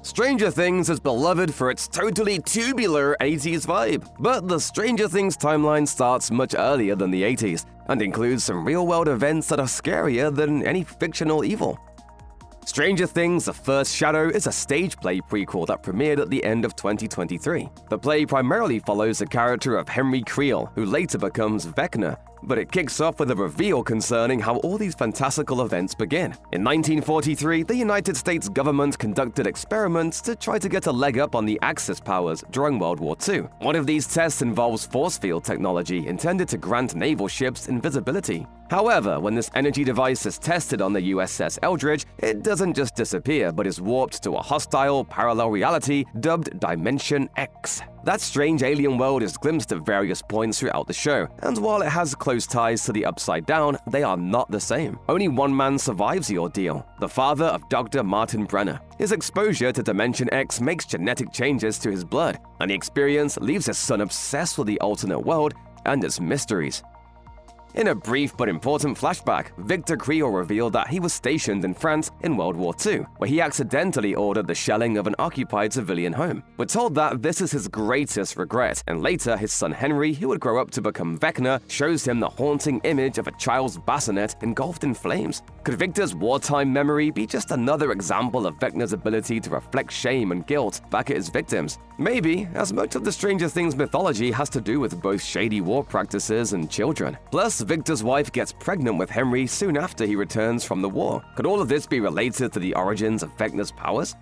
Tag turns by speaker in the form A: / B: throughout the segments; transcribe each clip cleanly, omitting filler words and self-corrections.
A: Stranger Things is beloved for its totally tubular 80s vibe, but the Stranger Things timeline starts much earlier than the 80s and includes some real-world events that are scarier than any fictional evil. Stranger Things: The First Shadow is a stage play prequel that premiered at the end of 2023. The play primarily follows the character of Henry Creel, who later becomes Vecna, but it kicks off with a reveal concerning how all these fantastical events begin. In 1943, the United States government conducted experiments to try to get a leg up on the Axis powers during World War II. One of these tests involves force field technology intended to grant naval ships invisibility. However, when this energy device is tested on the USS Eldridge, it doesn't just disappear but is warped to a hostile parallel reality dubbed Dimension X. That strange alien world is glimpsed at various points throughout the show, and while it has close ties to the Upside Down, they are not the same. Only one man survives the ordeal, the father of Dr. Martin Brenner. His exposure to Dimension X makes genetic changes to his blood, and the experience leaves his son obsessed with the alternate world and its mysteries. In a brief but important flashback, Victor Creel revealed that he was stationed in France in World War II, where he accidentally ordered the shelling of an occupied civilian home. We're told that this is his greatest regret, and later his son Henry, who would grow up to become Vecna, shows him the haunting image of a child's bassinet engulfed in flames. Could Victor's wartime memory be just another example of Vecna's ability to reflect shame and guilt back at his victims? Maybe, as much of the Stranger Things mythology has to do with both shady war practices and children. Plus, Victor's wife gets pregnant with Henry soon after he returns from the war. Could all of this be related to the origins of Vecna's powers?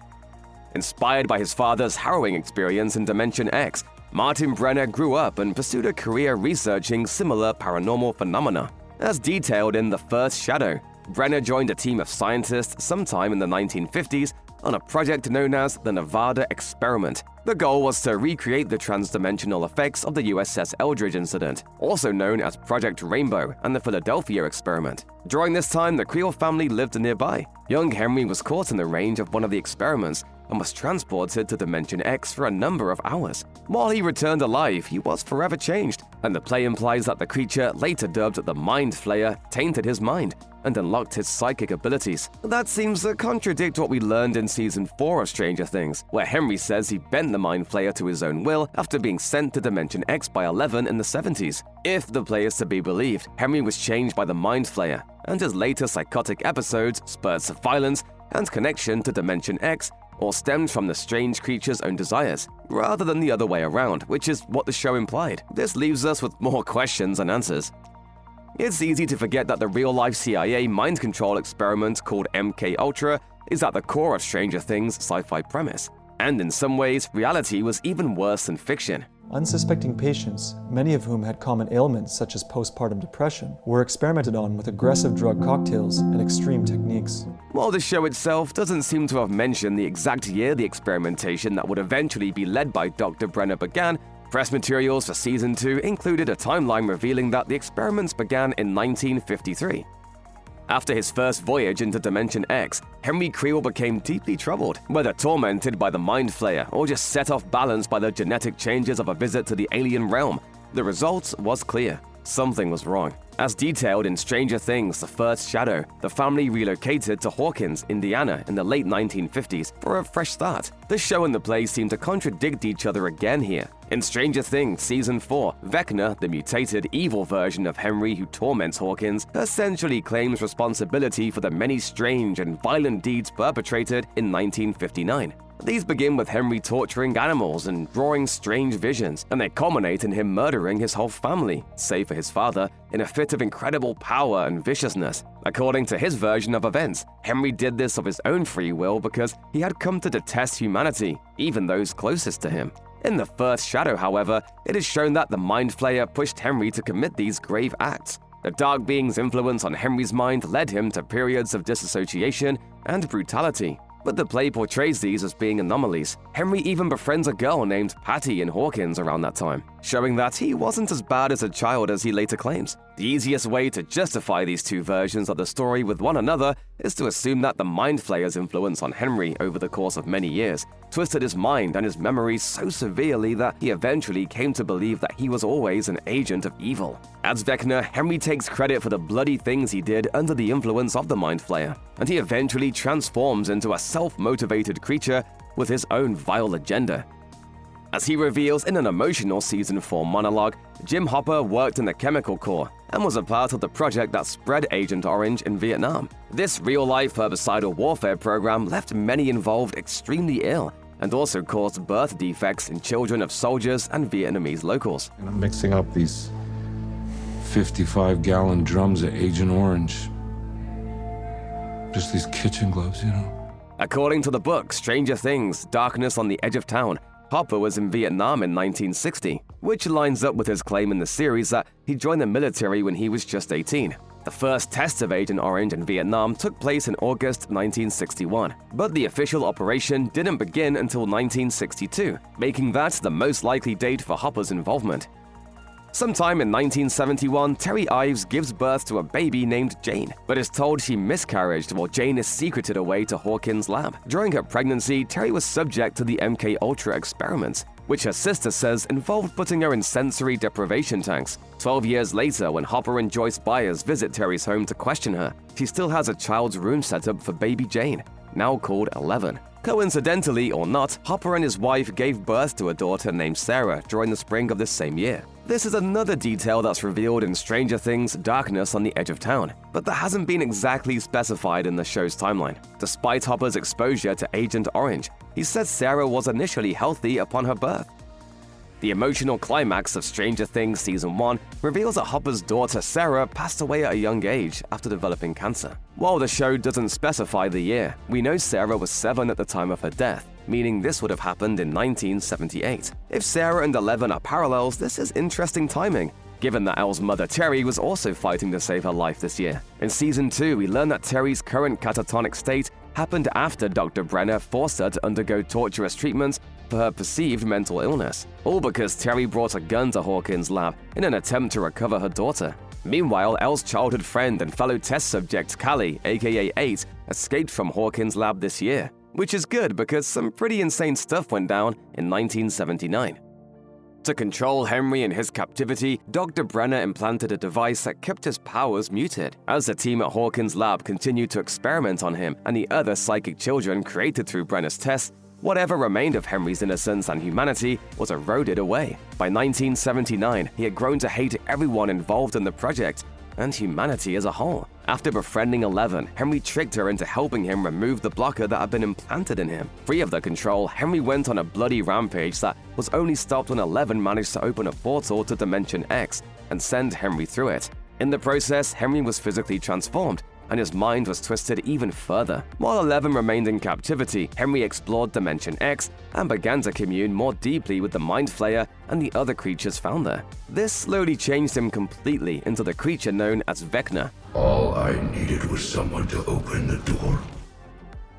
A: Inspired by his father's harrowing experience in Dimension X, Martin Brenner grew up and pursued a career researching similar paranormal phenomena. As detailed in The First Shadow, Brenner joined a team of scientists sometime in the 1950s on a project known as the Nevada Experiment. The goal was to recreate the transdimensional effects of the USS Eldridge incident, also known as Project Rainbow and the Philadelphia Experiment. During this time, the Creel family lived nearby. Young Henry was caught in the range of one of the experiments and was transported to Dimension X for a number of hours. While he returned alive, he was forever changed, and the play implies that the creature, later dubbed the Mind Flayer, tainted his mind and unlocked his psychic abilities. That seems to contradict what we learned in Season 4 of Stranger Things, where Henry says he bent the Mind Flayer to his own will after being sent to Dimension X by Eleven in the 70s. If the play is to be believed, Henry was changed by the Mind Flayer, and his later psychotic episodes, spurts of violence, and connection to Dimension X all stemmed from the strange creature's own desires, rather than the other way around, which is what the show implied. This leaves us with more questions than answers. It's easy to forget that the real-life CIA mind control experiment called MKUltra is at the core of Stranger Things' sci-fi premise. And in some ways, reality was even worse than fiction.
B: Unsuspecting patients, many of whom had common ailments such as postpartum depression, were experimented on with aggressive drug cocktails and extreme techniques.
A: While the show itself doesn't seem to have mentioned the exact year the experimentation that would eventually be led by Dr. Brenner began, press materials for Season 2 included a timeline revealing that the experiments began in 1953. After his first voyage into Dimension X, Henry Creel became deeply troubled, whether tormented by the Mind Flayer or just set off balance by the genetic changes of a visit to the alien realm. The result was clear. Something was wrong. As detailed in Stranger Things: The First Shadow, the family relocated to Hawkins, Indiana in the late 1950s for a fresh start. The show and the play seem to contradict each other again here. In Stranger Things Season 4, Vecna, the mutated, evil version of Henry who torments Hawkins, essentially claims responsibility for the many strange and violent deeds perpetrated in 1959. These begin with Henry torturing animals and drawing strange visions, and they culminate in him murdering his whole family, save for his father, in a fit of incredible power and viciousness. According to his version of events, Henry did this of his own free will because he had come to detest humanity, even those closest to him. In The First Shadow, however, it is shown that the Mind Flayer pushed Henry to commit these grave acts. The Dark Being's influence on Henry's mind led him to periods of disassociation and brutality. But the play portrays these as being anomalies. Henry even befriends a girl named Patty in Hawkins around that time, showing that he wasn't as bad as a child as he later claims. The easiest way to justify these two versions of the story with one another is to assume that the Mind Flayer's influence on Henry over the course of many years twisted his mind and his memories so severely that he eventually came to believe that he was always an agent of evil. As Vecna, Henry takes credit for the bloody things he did under the influence of the Mind Flayer, and he eventually transforms into a self-motivated creature with his own vile agenda. As he reveals in an emotional Season 4 monologue, Jim Hopper worked in the Chemical Corps and was a part of the project that spread Agent Orange in Vietnam. This real-life herbicidal warfare program left many involved extremely ill and also caused birth defects in children of soldiers and Vietnamese locals.
C: And I'm mixing up these 55-gallon drums of Agent Orange. Just these kitchen gloves, you know.
A: According to the book Stranger Things, Darkness on the Edge of Town, Hopper was in Vietnam in 1960, which lines up with his claim in the series that he joined the military when he was just 18. The first tests of Agent Orange in Vietnam took place in August 1961, but the official operation didn't begin until 1962, making that the most likely date for Hopper's involvement. Sometime in 1971, Terry Ives gives birth to a baby named Jane, but is told she miscarried while Jane is secreted away to Hawkins' lab. During her pregnancy, Terry was subject to the MK Ultra experiments, which her sister says involved putting her in sensory deprivation tanks. 12 years later, when Hopper and Joyce Byers visit Terry's home to question her, she still has a child's room set up for baby Jane, now called 11. Coincidentally or not, Hopper and his wife gave birth to a daughter named Sarah during the spring of this same year. This is another detail that's revealed in Stranger Things, Darkness on the Edge of Town, but that hasn't been exactly specified in the show's timeline. Despite Hopper's exposure to Agent Orange, he said Sarah was initially healthy upon her birth. The emotional climax of Stranger Things Season 1 reveals that Hopper's daughter Sarah passed away at a young age after developing cancer. While the show doesn't specify the year, we know Sarah was 7 at the time of her death, meaning this would have happened in 1978. If Sarah and 11 are parallels, this is interesting timing, given that Elle's mother Terry was also fighting to save her life this year. In Season 2, we learn that Terry's current catatonic state happened after Dr. Brenner forced her to undergo torturous treatments for her perceived mental illness, all because Terry brought a gun to Hawkins' lab in an attempt to recover her daughter. Meanwhile, Elle's childhood friend and fellow test subject Callie, aka 8, escaped from Hawkins' lab this year, which is good because some pretty insane stuff went down in 1979. To control Henry in his captivity, Dr. Brenner implanted a device that kept his powers muted. As the team at Hawkins' lab continued to experiment on him and the other psychic children created through Brenner's tests, whatever remained of Henry's innocence and humanity was eroded away. By 1979, he had grown to hate everyone involved in the project and humanity as a whole. After befriending 11, Henry tricked her into helping him remove the blocker that had been implanted in him. Free of the control, Henry went on a bloody rampage that was only stopped when 11 managed to open a portal to Dimension X and send Henry through it. In the process, Henry was physically transformed, and his mind was twisted even further. While 11 remained in captivity, Henry explored Dimension X and began to commune more deeply with the Mind Flayer and the other creatures found there. This slowly changed him completely into the creature known as Vecna.
D: All I needed was someone to open the door.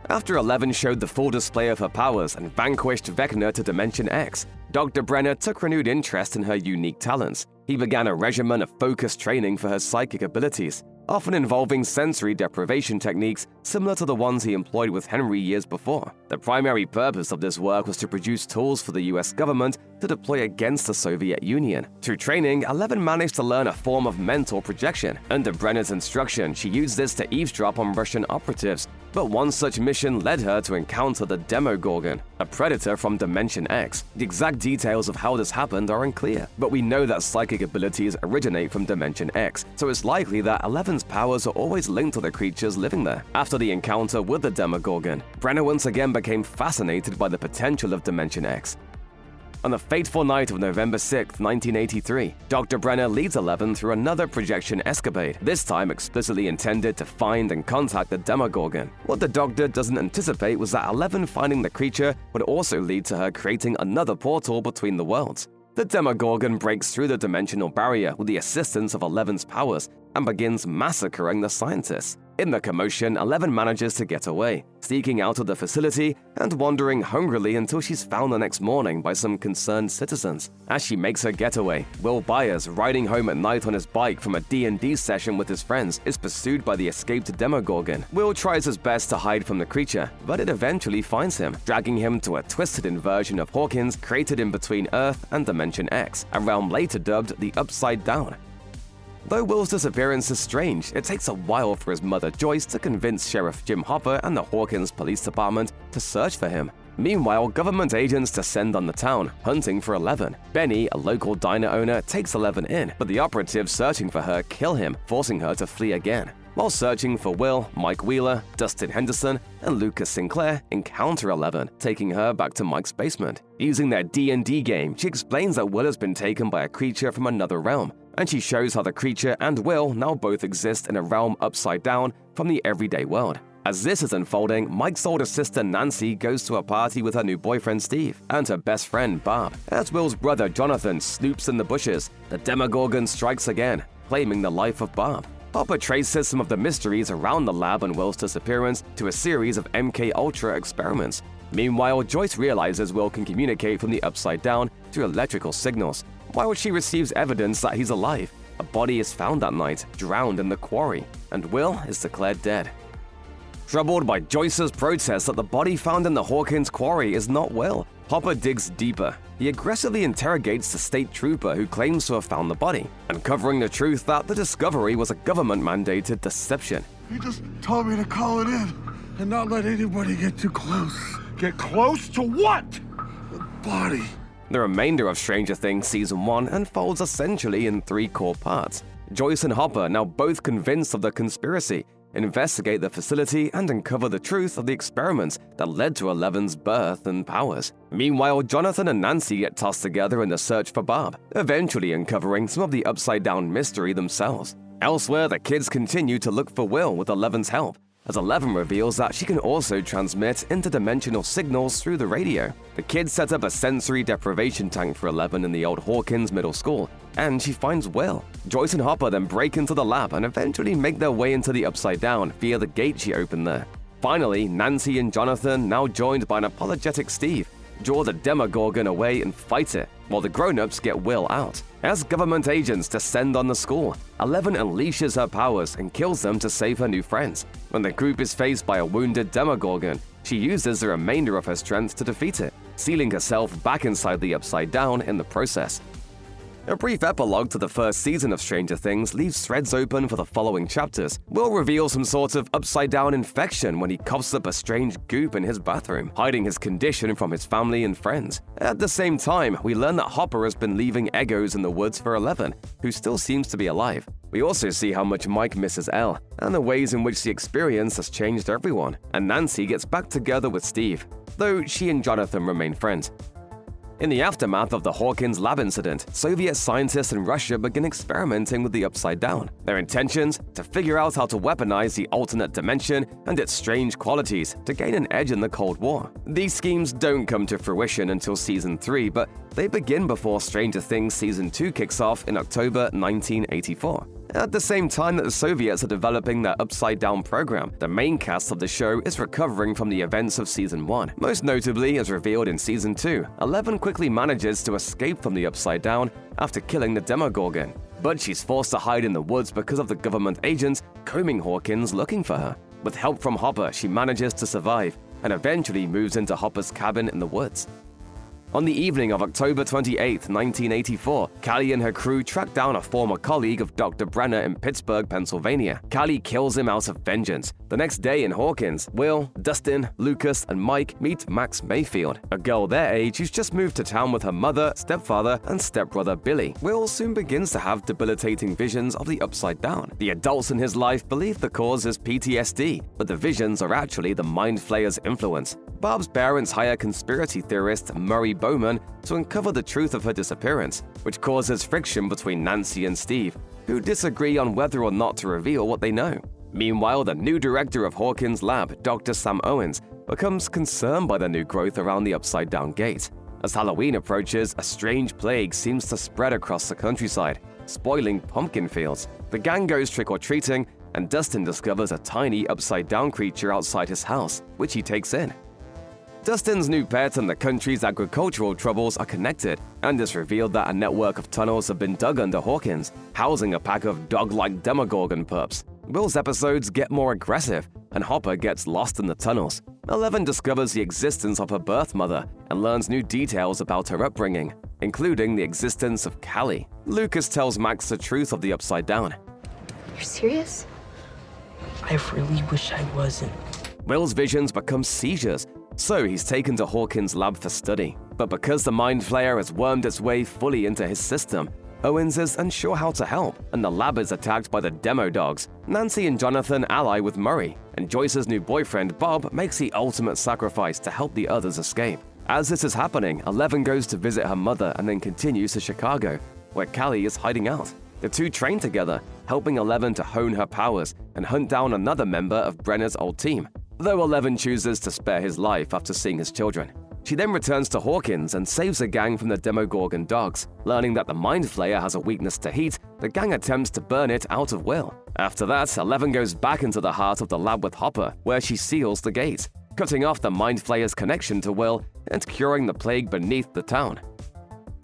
A: After 11 showed the full display of her powers and vanquished Vecna to Dimension X, Dr. Brenner took renewed interest in her unique talents. He began a regimen of focused training for her psychic abilities, often involving sensory deprivation techniques similar to the ones he employed with Henry years before. The primary purpose of this work was to produce tools for the US government to deploy against the Soviet Union. Through training, 11 managed to learn a form of mental projection. Under Brenner's instruction, she used this to eavesdrop on Russian operatives, but one such mission led her to encounter the Demogorgon, a predator from Dimension X. The exact details of how this happened are unclear, but we know that psychic abilities originate from Dimension X, so it's likely that 11's powers are always linked to the creatures living there. After the encounter with the Demogorgon, Brenner once again became fascinated by the potential of Dimension X. On the fateful night of November 6, 1983, Dr. Brenner leads 11 through another projection escapade, this time explicitly intended to find and contact the Demogorgon. What the Doctor doesn't anticipate was that 11 finding the creature would also lead to her creating another portal between the worlds. The Demogorgon breaks through the dimensional barrier with the assistance of 11's powers and begins massacring the scientists. In the commotion, Eleven manages to get away, sneaking out of the facility and wandering hungrily until she's found the next morning by some concerned citizens. As she makes her getaway, Will Byers, riding home at night on his bike from a D&D session with his friends, is pursued by the escaped Demogorgon. Will tries his best to hide from the creature, but it eventually finds him, dragging him to a twisted inversion of Hawkins created in between Earth and Dimension X, a realm later dubbed the Upside Down. Though Will's disappearance is strange, it takes a while for his mother Joyce to convince Sheriff Jim Hopper and the Hawkins Police Department to search for him. Meanwhile, government agents descend on the town, hunting for Eleven. Benny, a local diner owner, takes Eleven in, but the operatives searching for her kill him, forcing her to flee again. While searching for Will, Mike Wheeler, Dustin Henderson, and Lucas Sinclair encounter Eleven, taking her back to Mike's basement. Using their D&D game, she explains that Will has been taken by a creature from another realm, and she shows how the creature and Will now both exist in a realm upside down from the everyday world. As this is unfolding, Mike's older sister Nancy goes to a party with her new boyfriend Steve and her best friend Barb. As Will's brother Jonathan snoops in the bushes, the Demogorgon strikes again, claiming the life of Barb. Hopper traces some of the mysteries around the lab and Will's disappearance to a series of MK-Ultra experiments. Meanwhile, Joyce realizes Will can communicate from the Upside Down through electrical signals. While she receives evidence that he's alive, a body is found that night, drowned in the quarry, and Will is declared dead. Troubled by Joyce's protest that the body found in the Hawkins quarry is not Will, Hopper digs deeper. He aggressively interrogates the state trooper who claims to have found the body, uncovering the truth that the discovery was a government-mandated deception.
E: He just told me to call it in and not let anybody get too close. Get close to what? The body.
A: The remainder of Stranger Things Season 1 unfolds essentially in 3 core parts. Joyce and Hopper, now both convinced of the conspiracy, investigate the facility and uncover the truth of the experiments that led to Eleven's birth and powers. Meanwhile, Jonathan and Nancy get tossed together in the search for Barb, eventually uncovering some of the upside-down mystery themselves. Elsewhere, the kids continue to look for Will with Eleven's help, as Eleven reveals that she can also transmit interdimensional signals through the radio. The kids set up a sensory deprivation tank for Eleven in the old Hawkins Middle School, and she finds Will. Joyce and Hopper then break into the lab and eventually make their way into the Upside Down via the gate she opened there. Finally, Nancy and Jonathan, now joined by an apologetic Steve, draw the Demogorgon away and fight it, while the grown-ups get Will out. As government agents descend on the school, Eleven unleashes her powers and kills them to save her new friends. When the group is faced by a wounded Demogorgon, she uses the remainder of her strength to defeat it, sealing herself back inside the Upside Down in the process. A brief epilogue to the first season of Stranger Things leaves threads open for the following chapters. Will reveals some sort of upside-down infection when he coughs up a strange goop in his bathroom, hiding his condition from his family and friends. At the same time, we learn that Hopper has been leaving Eggos in the woods for Eleven, who still seems to be alive. We also see how much Mike misses Elle, and the ways in which the experience has changed everyone, and Nancy gets back together with Steve, though she and Jonathan remain friends. In the aftermath of the Hawkins lab incident, Soviet scientists in Russia begin experimenting with the Upside Down. Their intentions? To figure out how to weaponize the alternate dimension and its strange qualities to gain an edge in the Cold War. These schemes don't come to fruition until Season 3, but they begin before Stranger Things Season 2 kicks off in October 1984. At the same time that the Soviets are developing their upside-down program, the main cast of the show is recovering from the events of Season 1. Most notably, as revealed in Season 2, Eleven quickly manages to escape from the Upside Down after killing the Demogorgon. But she's forced to hide in the woods because of the government agents combing Hawkins looking for her. With help from Hopper, she manages to survive and eventually moves into Hopper's cabin in the woods. On the evening of October 28, 1984, Callie and her crew track down a former colleague of Dr. Brenner in Pittsburgh, Pennsylvania. Callie kills him out of vengeance. The next day in Hawkins, Will, Dustin, Lucas, and Mike meet Max Mayfield, a girl their age who's just moved to town with her mother, stepfather, and stepbrother Billy. Will soon begins to have debilitating visions of the Upside Down. The adults in his life believe the cause is PTSD, but the visions are actually the Mind Flayer's influence. Barb's parents hire conspiracy theorist Murray Bowman to uncover the truth of her disappearance, which causes friction between Nancy and Steve, who disagree on whether or not to reveal what they know. Meanwhile, the new director of Hawkins' lab, Dr. Sam Owens, becomes concerned by the new growth around the upside-down gate. As Halloween approaches, a strange plague seems to spread across the countryside, spoiling pumpkin fields. The gang goes trick-or-treating, and Dustin discovers a tiny upside-down creature outside his house, which he takes in. Dustin's new pet and the country's agricultural troubles are connected, and it's revealed that a network of tunnels have been dug under Hawkins, housing a pack of dog-like Demogorgon pups. Will's episodes get more aggressive, and Hopper gets lost in the tunnels. 11 discovers the existence of her birth mother and learns new details about her upbringing, including the existence of Callie. Lucas tells Max the truth of the Upside Down.
F: You're serious?
G: I really wish I wasn't.
A: Will's visions become seizures, so he's taken to Hawkins' lab for study. But because the Mind Flayer has wormed its way fully into his system, Owens is unsure how to help, and the lab is attacked by the Demo Dogs. Nancy and Jonathan ally with Murray, and Joyce's new boyfriend, Bob, makes the ultimate sacrifice to help the others escape. As this is happening, 11 goes to visit her mother and then continues to Chicago, where Callie is hiding out. The two train together, helping 11 to hone her powers and hunt down another member of Brenner's old team, though 11 chooses to spare his life after seeing his children. She then returns to Hawkins and saves the gang from the Demogorgon dogs. Learning that the Mind Flayer has a weakness to heat, the gang attempts to burn it out of Will. After that, 11 goes back into the heart of the lab with Hopper, where she seals the gate, cutting off the Mind Flayer's connection to Will and curing the plague beneath the town.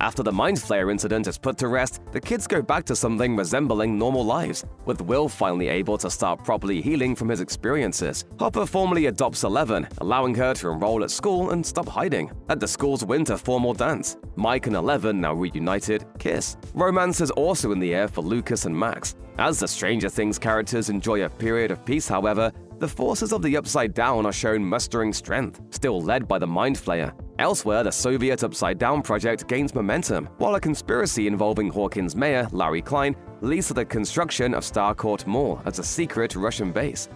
A: After the Mind Flayer incident is put to rest, the kids go back to something resembling normal lives, with Will finally able to start properly healing from his experiences. Hopper formally adopts 11, allowing her to enroll at school and stop hiding. At the school's winter formal dance, Mike and 11, now reunited, kiss. Romance is also in the air for Lucas and Max. As the Stranger Things characters enjoy a period of peace, however, the forces of the Upside Down are shown mustering strength, still led by the Mind Flayer. Elsewhere, the Soviet Upside Down project gains momentum, while a conspiracy involving Hawkins' mayor, Larry Klein, leads to the construction of Starcourt Mall as a secret Russian base.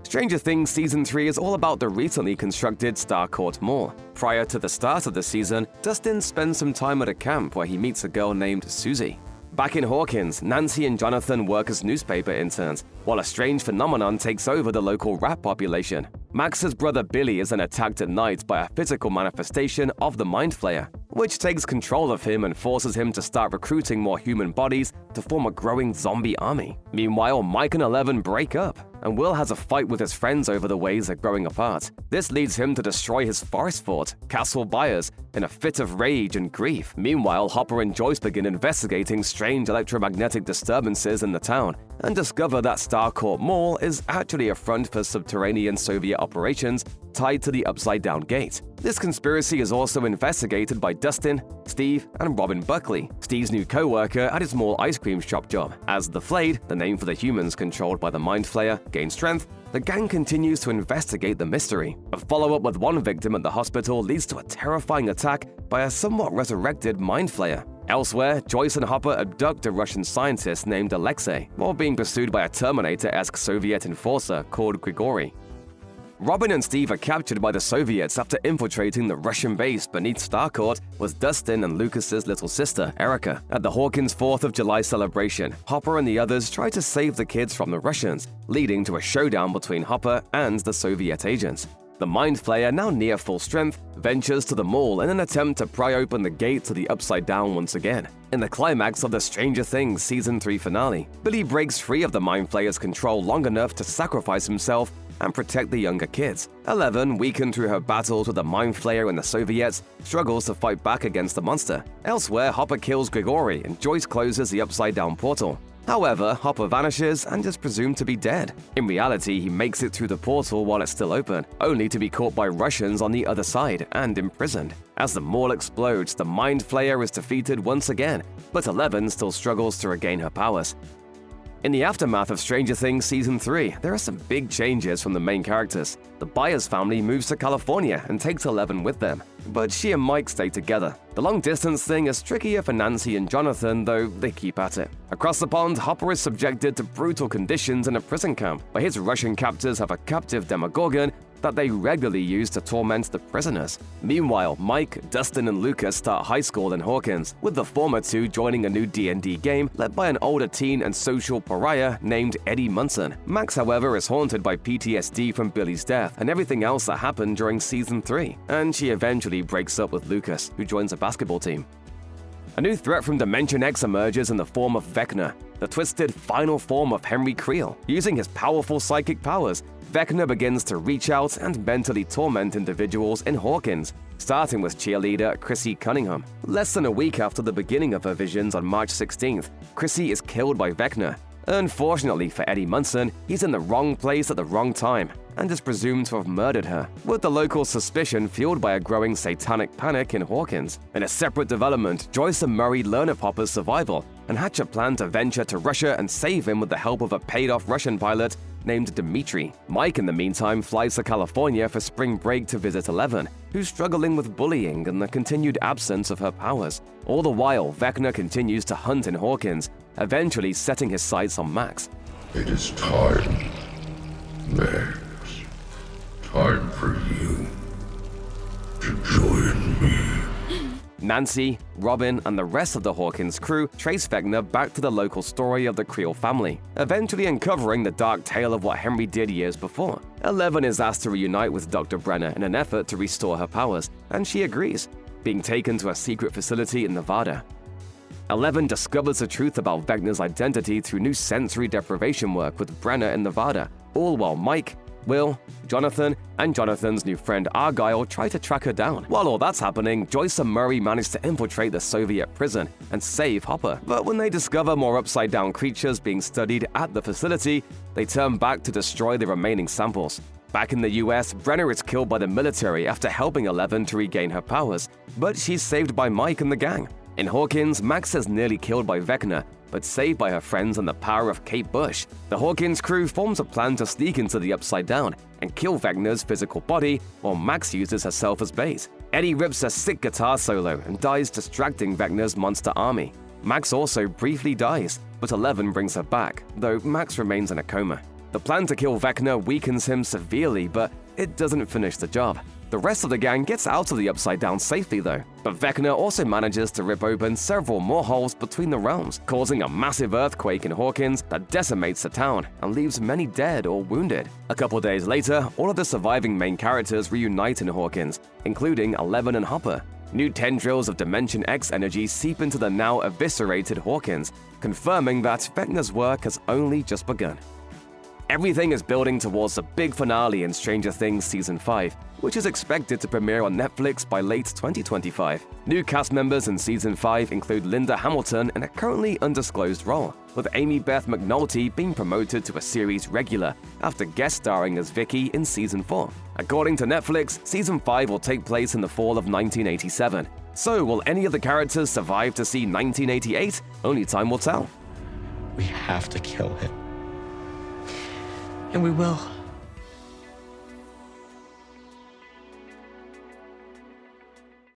A: Stranger Things Season 3 is all about the recently constructed Starcourt Mall. Prior to the start of the season, Dustin spends some time at a camp where he meets a girl named Susie. Back in Hawkins, Nancy and Jonathan work as newspaper interns, while a strange phenomenon takes over the local rat population. Max's brother Billy is then attacked at night by a physical manifestation of the Mind Flayer, which takes control of him and forces him to start recruiting more human bodies to form a growing zombie army. Meanwhile, Mike and 11 break up, and Will has a fight with his friends over the ways they're growing apart. This leads him to destroy his forest fort, Castle Byers, in a fit of rage and grief. Meanwhile, Hopper and Joyce begin investigating strange electromagnetic disturbances in the town and discover that Starcourt Mall is actually a front for subterranean Soviet operations tied to the Upside Down Gate. This conspiracy is also investigated by Dustin, Steve, and Robin Buckley, Steve's new co-worker at his mall ice cream shop job. As the Flayed, the name for the humans controlled by the Mind Flayer, gain strength, the gang continues to investigate the mystery. A follow-up with one victim at the hospital leads to a terrifying attack by a somewhat resurrected Mind Flayer. Elsewhere, Joyce and Hopper abduct a Russian scientist named Alexei, while being pursued by a Terminator-esque Soviet enforcer called Grigory. Robin and Steve are captured by the Soviets after infiltrating the Russian base beneath Starcourt with Dustin and Lucas's little sister, Erica. At the Hawkins 4th of July celebration, Hopper and the others try to save the kids from the Russians, leading to a showdown between Hopper and the Soviet agents. The Mind Flayer, now near full strength, ventures to the mall in an attempt to pry open the gate to the Upside Down once again. In the climax of the Stranger Things Season 3 finale, Billy breaks free of the Mind Flayer's control long enough to sacrifice himself and protect the younger kids. 11, weakened through her battles with the Mind Flayer and the Soviets, struggles to fight back against the monster. Elsewhere, Hopper kills Grigory and Joyce closes the Upside Down portal. However, Hopper vanishes and is presumed to be dead. In reality, he makes it through the portal while it's still open, only to be caught by Russians on the other side and imprisoned. As the mall explodes, the Mind Flayer is defeated once again, but 11 still struggles to regain her powers. In the aftermath of Stranger Things Season 3, there are some big changes from the main characters. The Byers family moves to California and takes 11 with them, but she and Mike stay together. The long-distance thing is trickier for Nancy and Jonathan, though they keep at it. Across the pond, Hopper is subjected to brutal conditions in a prison camp, where his Russian captors have a captive Demogorgon that they regularly use to torment the prisoners. Meanwhile, Mike, Dustin, and Lucas start high school in Hawkins, with the former two joining a new D&D game led by an older teen and social pariah named Eddie Munson. Max, however, is haunted by PTSD from Billy's death and everything else that happened during Season 3, and she eventually breaks up with Lucas, who joins a basketball team. A new threat from Dimension X emerges in the form of Vecna, the twisted final form of Henry Creel. Using his powerful psychic powers, Vecna begins to reach out and mentally torment individuals in Hawkins, starting with cheerleader Chrissy Cunningham. Less than a week after the beginning of her visions on March 16th, Chrissy is killed by Vecna. Unfortunately for Eddie Munson, he's in the wrong place at the wrong time and is presumed to have murdered her, with the local suspicion fueled by a growing satanic panic in Hawkins. In a separate development, Joyce and Murray learn of Hopper's survival and hatch a plan to venture to Russia and save him with the help of a paid-off Russian pilot named Dmitri. Mike, in the meantime, flies to California for spring break to visit Eleven, who's struggling with bullying and the continued absence of her powers. All the while, Vecna continues to hunt in Hawkins, eventually setting his sights on Max.
D: It is time, Max. Time for you to join me.
A: Nancy, Robin, and the rest of the Hawkins crew trace Vecna back to the local story of the Creel family, eventually uncovering the dark tale of what Henry did years before. Eleven is asked to reunite with Dr. Brenner in an effort to restore her powers, and she agrees, being taken to a secret facility in Nevada. Eleven discovers the truth about Vecna's identity through new sensory deprivation work with Brenner in Nevada, all while Mike, Will, Jonathan, and Jonathan's new friend Argyle try to track her down. While all that's happening, Joyce and Murray manage to infiltrate the Soviet prison and save Hopper. But when they discover more upside-down creatures being studied at the facility, they turn back to destroy the remaining samples. Back in the US, Brenner is killed by the military after helping Eleven to regain her powers, but she's saved by Mike and the gang. In Hawkins, Max is nearly killed by Vecna, but saved by her friends and the power of Kate Bush. The Hawkins crew forms a plan to sneak into the Upside Down and kill Vecna's physical body, while Max uses herself as bait. Eddie rips a sick guitar solo and dies, distracting Vecna's monster army. Max also briefly dies, but Eleven brings her back, though Max remains in a coma. The plan to kill Vecna weakens him severely, but it doesn't finish the job. The rest of the gang gets out of the Upside Down safely though, but Vecna also manages to rip open several more holes between the realms, causing a massive earthquake in Hawkins that decimates the town and leaves many dead or wounded. A couple days later, all of the surviving main characters reunite in Hawkins, including Eleven and Hopper. New tendrils of Dimension X energy seep into the now eviscerated Hawkins, confirming that Vecna's work has only just begun. Everything is building towards the big finale in Stranger Things Season 5, which is expected to premiere on Netflix by late 2025. New cast members in Season 5 include Linda Hamilton in a currently undisclosed role, with Amy Beth McNulty being promoted to a series regular after guest starring as Vicky in Season 4. According to Netflix, Season 5 will take place in the fall of 1987. So will any of the characters survive to see 1988? Only time will tell.
G: We have to kill him. And we will.